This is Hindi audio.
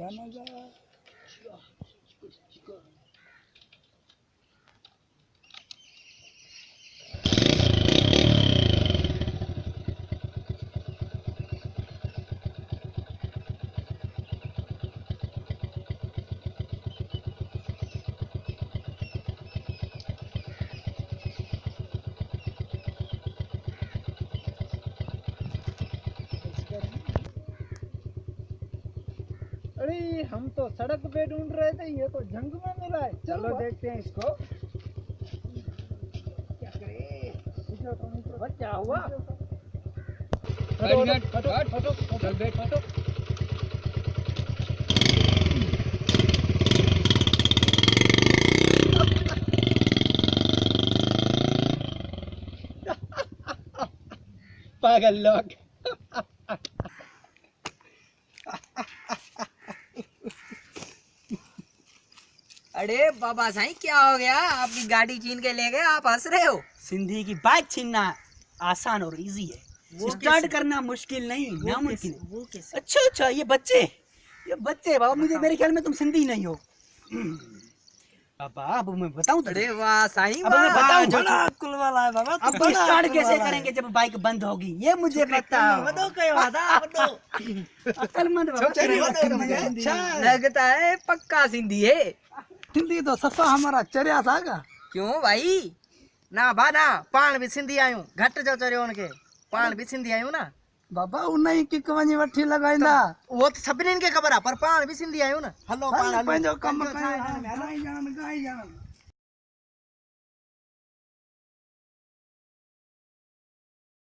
गाना गा। अरे हम तो सड़क पे ढूंढ रहे थे, ये तो जंग में मिला है। चलो देखते हैं इसको। क्या करे? क्या हुआ? चल बैठ, हटो। पागल लोग। अरे बाबा साईं, क्या हो गया? आपकी गाड़ी छीन के ले गए, आप हंस रहे हो? सिंधी की बाइक छीनना आसान और इजी है, स्टार्ट करना मुश्किल नहीं, नामुमकिन है। वो कैसे? अच्छा, ये बच्चे बाबा, मुझे मेरे ख्याल में तुम सिंधी नहीं हो। बाबा अब मैं बताऊं तुझे? अरे वाह साईं, अब मैं बताऊं जो बड़ा अक्ल वाला है बाबा। अब स्टार्ट कैसे करेंगे जब बाइक बंद होगी, ये मुझे बताओ। अक्लमंद बाबा। लगता है पक्का सिंधी है। सिंधी तो सफा हमारा चरिया सागा। क्यों भाई? ना बाना पान भी सिंधी आयूं, घट जो चरियो उनके पान भी सिंधी आयूं ना बाबा उन्हीं की कवनी वठी लगाईंदा। वो तो सभिनीनि खे ख़बर आहे, पर पान भी सिंधी आयूं ना। हलो पान हलो। पंहिंजो कम कयो, गाई जान।